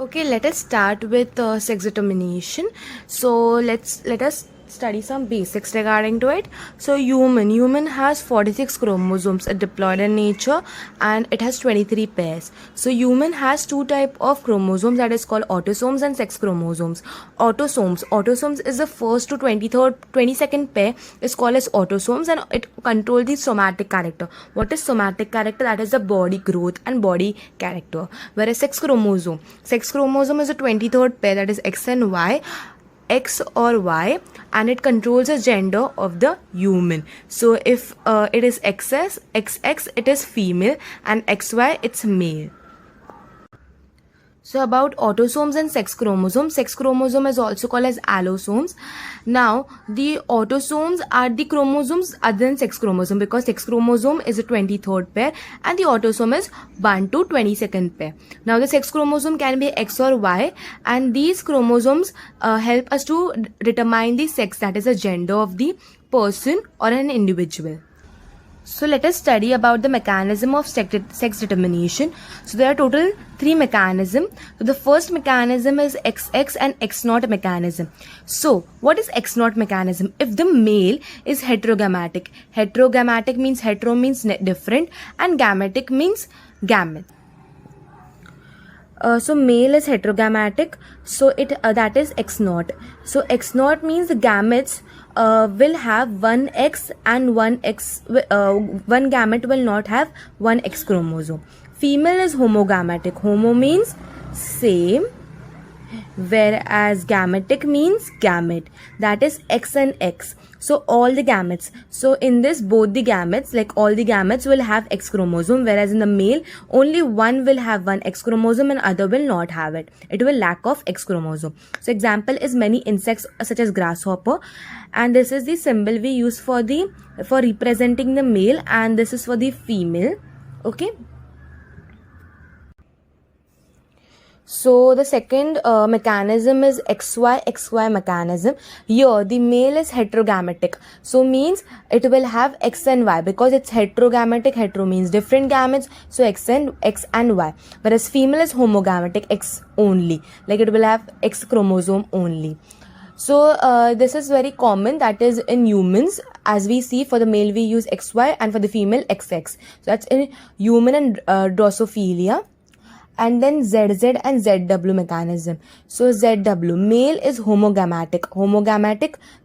Okay, let us start with sex determination. So let us study some basics regarding to it. So human has 46 chromosomes deployed in nature, and it has 23 pairs. So human has two type of chromosomes, that is called autosomes and sex chromosomes. Autosomes is the first to 22nd pair is called as autosomes, and it control the somatic character. What is somatic character? That is the body growth and body character. Whereas sex chromosome is a 23rd pair, that is X and Y, X or Y, and it controls the gender of the human. So if it is XX, it is female, and XY, it's male. So about autosomes and sex chromosome is also called as allosomes. Now the autosomes are the chromosomes other than sex chromosome, because sex chromosome is a 23rd pair and the autosome is 1 to 22nd pair. Now the sex chromosome can be X or Y, and these chromosomes help us to determine the sex, that is the gender of the person or an individual. So let us study about the mechanism of sex determination. So there are total 3 mechanisms. So the first mechanism is XX and X0 mechanism. So what is X0 mechanism? If the male is heterogametic means hetero means different, and gametic means gamete. So male is heterogametic, so it that is X0. So X0 means the gametes will have one X and one gamete will not have one X chromosome. Female is homogametic. Homo means same, whereas gametic means gamete, that is X and X. So all the gametes, so in this both the gametes, like all the gametes will have X chromosome, whereas in the male only one will have one X chromosome and other will not have it. It will lack of X chromosome. So example is many insects such as grasshopper, and this is the symbol we use for representing the male, and this is for the female. Okay. So the second mechanism is XY mechanism. Here the male is heterogametic, so means it will have X and Y, because it's heterogametic. Hetero means different gametes, so X and Y. Whereas female is homogametic, X only, like it will have X chromosome only. So this is very common, that is in humans. As we see, for the male we use XY and for the female XX. So that's in human and Drosophila. And then ZZ and ZW mechanism. So ZW, male is homogametic.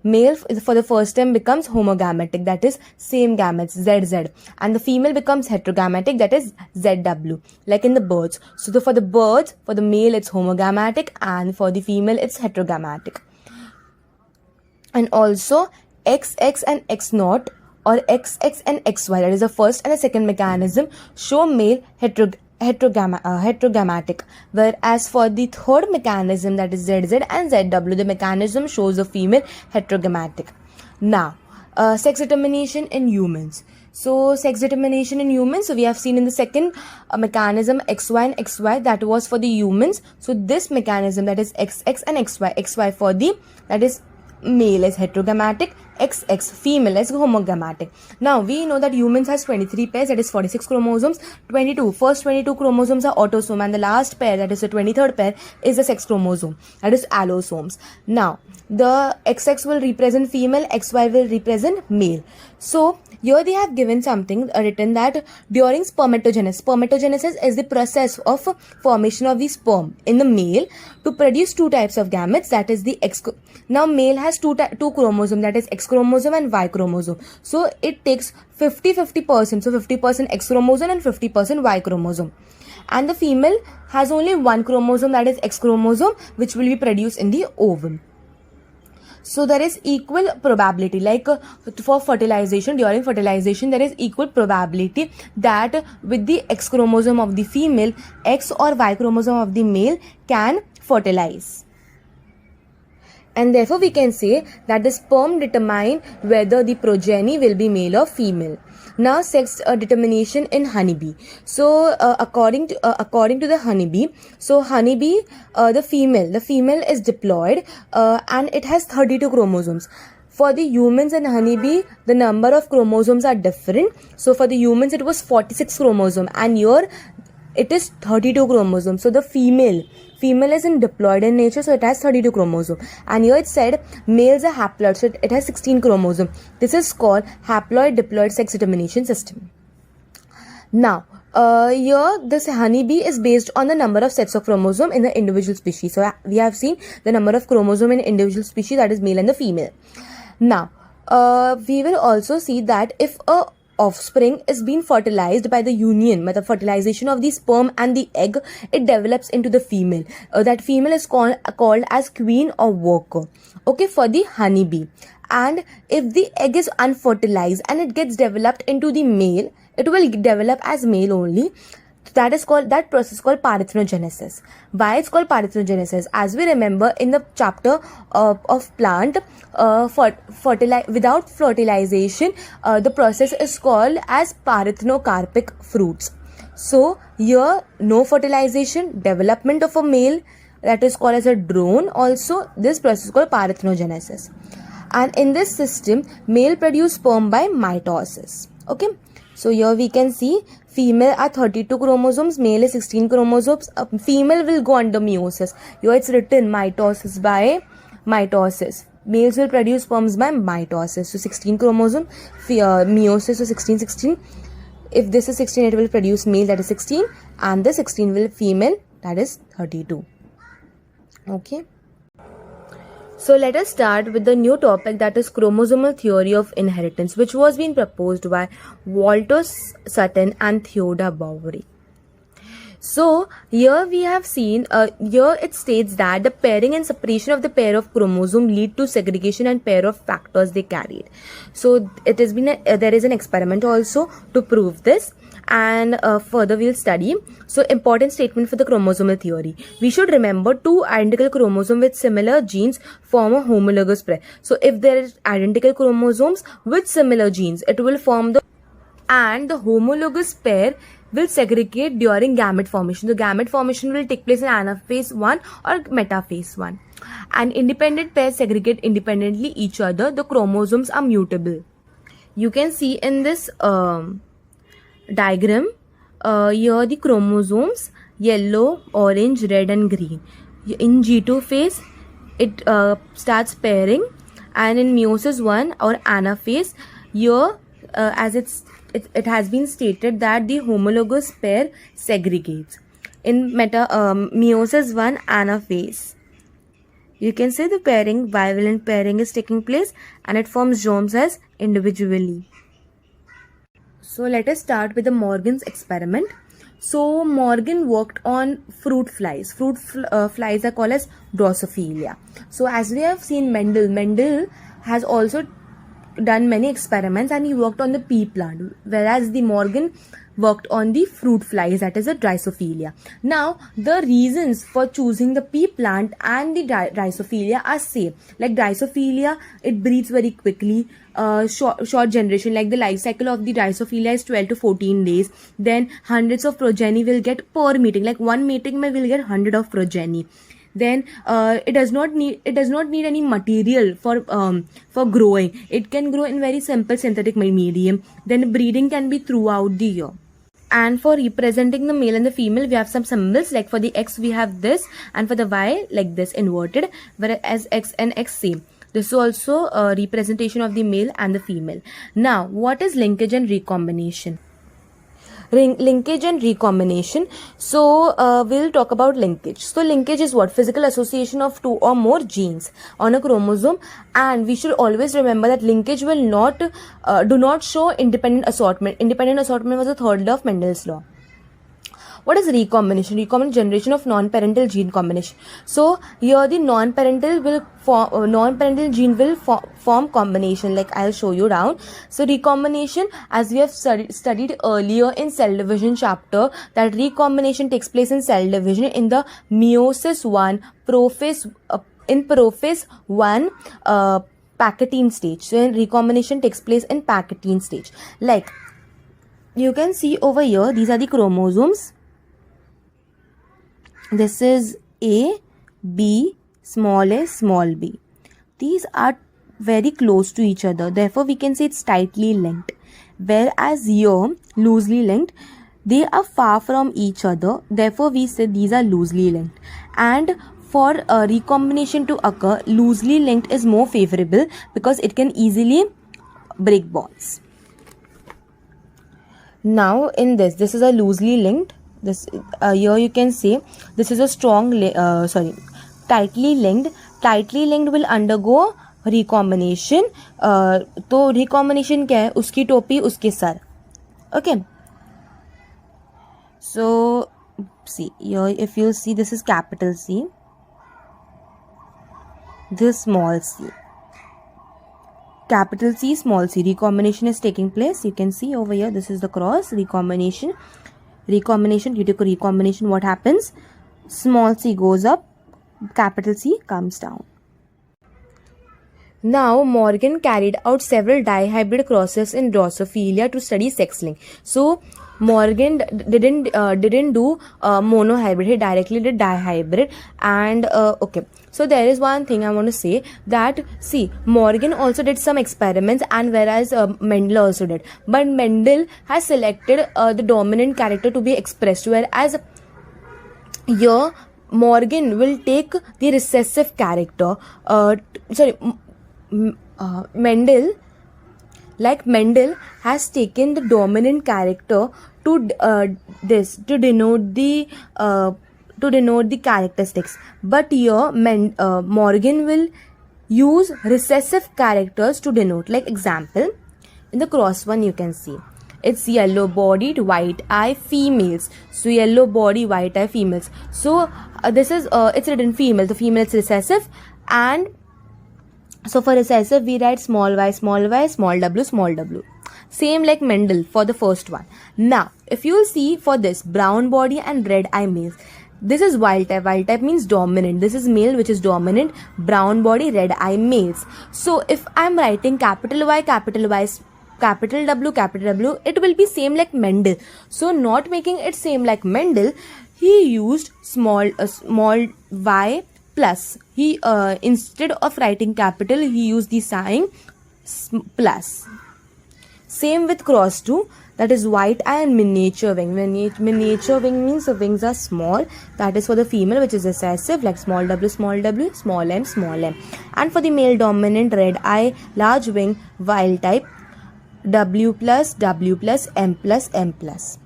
Male for the first time becomes homogametic, that is same gametes, ZZ. And the female becomes heterogametic, that is ZW, like in the birds. So for the birds, for the male it's homogametic, and for the female it's heterogametic. And also XX and X0 or XX and XY, that is the first and the second mechanism, show male heterogametic, whereas for the third mechanism, that is ZZ and ZW, the mechanism shows a female heterogametic. Now sex determination in humans. So sex determination in humans, so we have seen in the second mechanism XY and XY, that was for the humans. So this mechanism, that is XX and XY for the, that is male is heterogametic, XX female is homogametic. Now we know that humans has 23 pairs, that is 46 chromosomes. First 22 chromosomes are autosome, and the last pair, that is the 23rd pair, is the sex chromosome, that is allosomes. Now the XX will represent female, XY will represent male. So here they have given something written that during spermatogenesis is the process of formation of the sperm in the male to produce two types of gametes, that is the X. Now male has two chromosomes, that is X chromosome and Y chromosome. So it takes 50-50%. So 50% X chromosome and 50% Y chromosome. And the female has only one chromosome, that is X chromosome, which will be produced in the ovum. So there is equal probability, like for fertilization, during fertilization there is equal probability that with the X chromosome of the female, X or Y chromosome of the male can fertilize. And therefore we can say that the sperm determine whether the progeny will be male or female. Now sex determination in honeybee. So according to the honeybee, so honeybee, the female is diploid, and it has 32 chromosomes. For the humans and honeybee, the number of chromosomes are different. So for the humans it was 46 chromosomes, and here it is 32 chromosomes. So the female Female is in diploid in nature, so it has 32 chromosomes. And here it said males are haploid, so it has 16 chromosomes. This is called haploid-diploid sex determination system. Now, here this honeybee is based on the number of sets of chromosome in the individual species. So we have seen the number of chromosome in individual species, that is male and the female. Now, we will also see that if a offspring is being fertilized by the union, by the fertilization of the sperm and the egg, it develops into the female. That female is called as queen or worker. Okay, for the honeybee. And if the egg is unfertilized and it gets developed into the male, it will develop as male only. That process called parthenogenesis. Why it's called parthenogenesis? As we remember in the chapter of plant, without fertilization, the process is called as parthenocarpic fruits. So here no fertilization, development of a male, that is called as a drone. Also this process is called parthenogenesis. And in this system, male produce sperm by mitosis. Okay. So here we can see female are 32 chromosomes, male is 16 chromosomes. Female will go under meiosis. Here it's written mitosis by mitosis. Males will produce sperms by mitosis. So 16 chromosome, meiosis, so 16. If this is 16, it will produce male, that is 16, and the 16 will female, that is 32. Okay. So let us start with the new topic, that is chromosomal theory of inheritance, which was being proposed by Walter Sutton and Theodore Boveri. So here we have seen, here it states that the pairing and separation of the pair of chromosome lead to segregation and pair of factors they carried. So it has been there is an experiment also to prove this, and further we'll study. So important statement for the chromosomal theory. We should remember two identical chromosomes with similar genes form a homologous pair. So if there is identical chromosomes with similar genes, it will form the homologous pair will segregate during gamete formation. The gamete formation will take place in anaphase 1 or metaphase 1. And independent pairs segregate independently each other. The chromosomes are mutable. You can see in this diagram, here the chromosomes, yellow, orange, red and green. In G2 phase, it starts pairing, and in meiosis 1 or anaphase, here as it has been stated that the homologous pair segregates. In meiosis 1 anaphase, you can see the pairing, bivalent pairing is taking place, and it forms germs as individually. So let us start with the Morgan's experiment. So Morgan worked on fruit flies. Fruit flies are called as Drosophila. So as we have seen, Mendel has also done many experiments, and he worked on the pea plant, whereas the Morgan worked on the fruit flies, that is a Drosophila. Now the reasons for choosing the pea plant and the Drosophila are same. Like Drosophila, it breeds very quickly, short generation, like the life cycle of the Drosophila is 12 to 14 days. Then hundreds of progeny will get per meeting, like one meeting will get 100 of progeny. Then it does not need any material for growing. It can grow in very simple synthetic medium. Then breeding can be throughout the year. And for representing the male and the female, we have some symbols, like for the X we have this, and for the Y like this inverted, whereas X and X same. This is also a representation of the male and the female. Now what is linkage and recombination? Linkage and recombination. So we'll talk about linkage. So linkage is what? Physical association of two or more genes on a chromosome, and we should always remember that linkage will not do not show independent assortment. Independent assortment was the third law of Mendel's law. What is recombination? Recombination, generation of non-parental gene combination. So here the non-parental gene will form combination, like I'll show you down. So recombination, as we have studied earlier in cell division chapter, that recombination takes place in cell division in the meiosis 1 prophase prophase 1 Pachytene stage. So recombination takes place in Pachytene stage. Like you can see over here, these are the chromosomes. This is A, B, small a, small b. These are very close to each other. Therefore, we can say it's tightly linked. Whereas here, loosely linked, they are far from each other. Therefore, we say these are loosely linked. and for recombination to occur, loosely linked is more favorable because it can easily break bonds. Now in this is a loosely linked. This here you can say this is a strong tightly linked. Tightly linked will undergo recombination. तो recombination क्या है? उसकी टोपी उसके sir. Okay. So see here, if you see, this is capital C, this small c, capital C, small c. Recombination is taking place. You can see over here, this is the cross recombination. Due to recombination, what happens? Small c goes up, capital C comes down. Now, Morgan carried out several dihybrid crosses in Drosophila to study sex link. So, Morgan didn't do monohybrid. He directly did dihybrid. And okay, so there is one thing I want to say, that see, Morgan also did some experiments, and whereas Mendel also did. But Mendel has selected the dominant character to be expressed, whereas here Morgan will take the recessive character. Mendel has taken the dominant character to denote the characteristics, but here Morgan will use recessive characters to denote. Like example, in the cross one you can see it's yellow bodied, white eye, females. So yellow body, white eye, females. So this is it's written female. The female is recessive, and so for recessive we write small y, small w, small w. Same like Mendel for the first one. Now if you will see for this brown body and red eye males, this is wild type. Wild type means dominant. This is male, which is dominant. Brown body, red eye males. So if I am writing capital Y, capital W, it will be same like Mendel. So not making it same like Mendel, he used small y plus. He instead of writing capital, he used the sign plus. Same with cross 2, that is white eye and miniature wing. Miniature wing means the wings are small. That is for the female, which is recessive, like small w, small m, small m. And for the male dominant, red eye, large wing, wild type, W plus, M plus, M plus.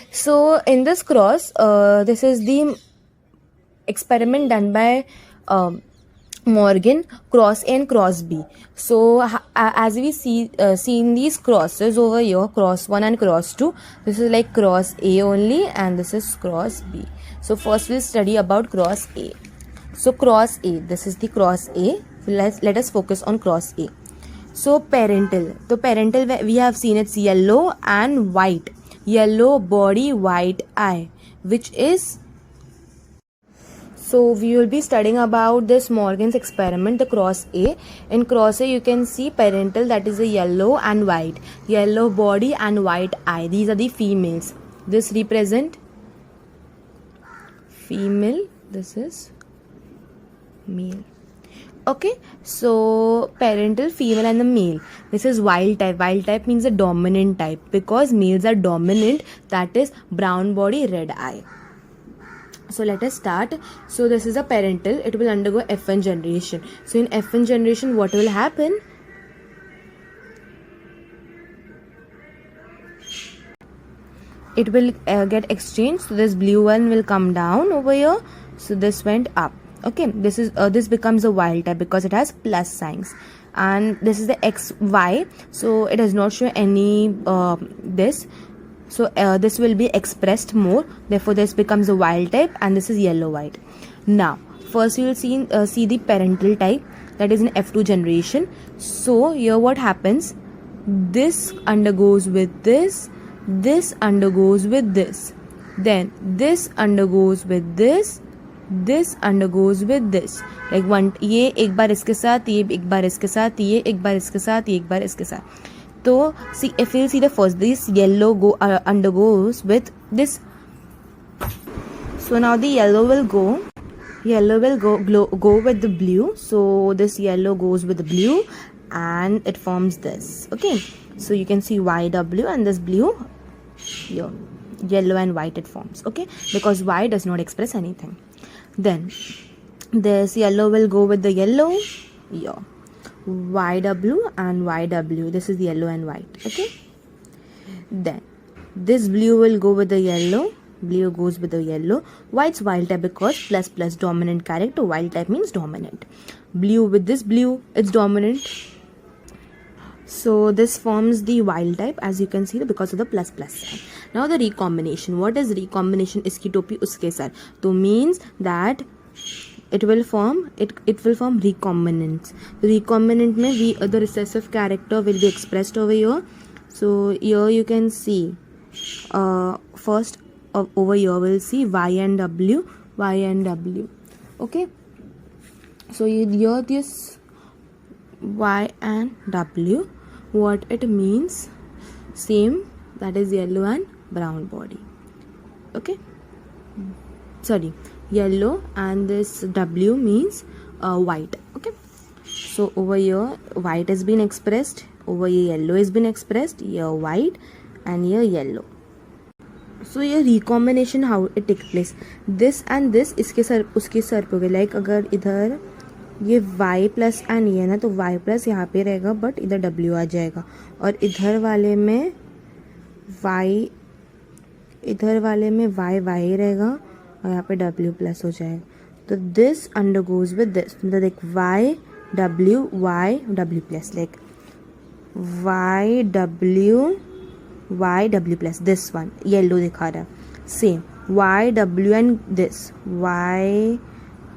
So in this cross, this is the experiment done by Morgan, cross A and cross B. So as we see in these crosses over here, cross 1 and cross 2, this is like cross A only, and this is cross B. So first we'll study about cross A. So cross A, this is the cross A. Let us focus on cross A. So parental. So parental, we have seen it's yellow and white. Yellow body, white eye, which is. So we will be studying about this Morgan's experiment, the cross A. In cross A, you can see parental, that is a yellow and white. Yellow body and white eye. These are the females. This represent female. This is male. Okay, so parental, female and the male. This is wild type. Wild type means a dominant type, because males are dominant, that is brown body, red eye. So let us start. So this is a parental. It will undergo F1 generation. So in F1 generation, what will happen? It will get exchanged. So this blue one will come down over here. So this went up. Okay, this becomes a wild type because it has plus signs, and this is the XY, so it does not show any this. So this will be expressed more. Therefore, this becomes a wild type, and this is yellow white. Now, first you will see the parental type, that is in F2 generation. So here what happens? This undergoes with this. This undergoes with this. Then this undergoes with this. This undergoes with this. Like one, ये एक बार इसके साथ, ये एक बार इसके साथ, ये एक बार इसके साथ, ये एक बार इसके साथ. So see, if you see the first, this yellow undergoes with this. So now the yellow will go with the blue. So this yellow goes with the blue, and it forms this. Okay, so you can see YW, and this blue here, yellow and white it forms. Okay, because Y does not express anything. Then this yellow will go with the yellow, yeah, YW and YW. This is yellow and white. Okay. Then this blue will go with the yellow. Blue goes with the yellow. White's wild type because plus plus dominant character. Wild type means dominant. Blue with this blue, it's dominant. So this forms the wild type, as you can see, because of the plus plus sign. Now the recombination. What is recombination? Iski topi uske sar. So means that it will form recombinants. Recombinant mein the recessive character will be expressed over here. So here you can see first over here we'll see Y and W. Okay. So here this Y and W, what it means, same, that is yellow and brown body. Okay. Sorry, yellow, and this W means white. Okay. So over here white has been expressed, over here yellow has been expressed, here white and here yellow. So ये recombination how it takes place, this and this इसके sir उसके sir पे होगा. Like अगर इधर ये y plus N ये ना, तो y प्लस यहाँ पे रहेगा बट इधर w आ जाएगा, और इधर वाले में y y रहेगा और यहाँ पे w प्लस हो जाएगा. तो दिस अंडरगोज विद दिस, मतलब देख y w plus, like y w plus this one yellow दिखा रहा है, same y w and this y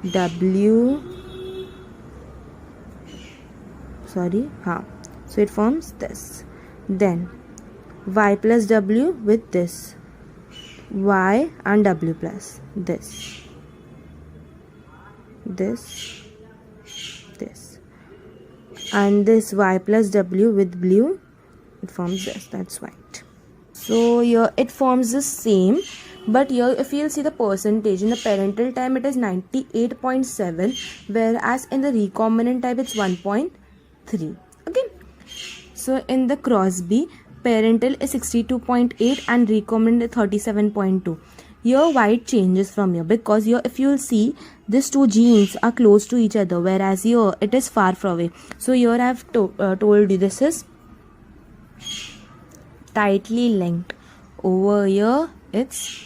w, sorry, हाँ, so it forms this. Then y plus w with this y and w plus this and this y plus w with blue, it forms this, that's white. So here it forms the same, but here if you'll see the percentage, in the parental time it is 98.7, whereas in the recombinant type it's 1.3. Okay. So in the Crosby, parental is 62.8 and recombinant is 37.2. Here white changes from here, because here if you will see these two genes are close to each other, whereas here it is far away. So here I have told you this is tightly linked, over here it's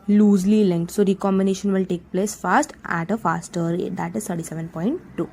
loosely linked. So recombination will take place fast at a faster rate, that is 37.2.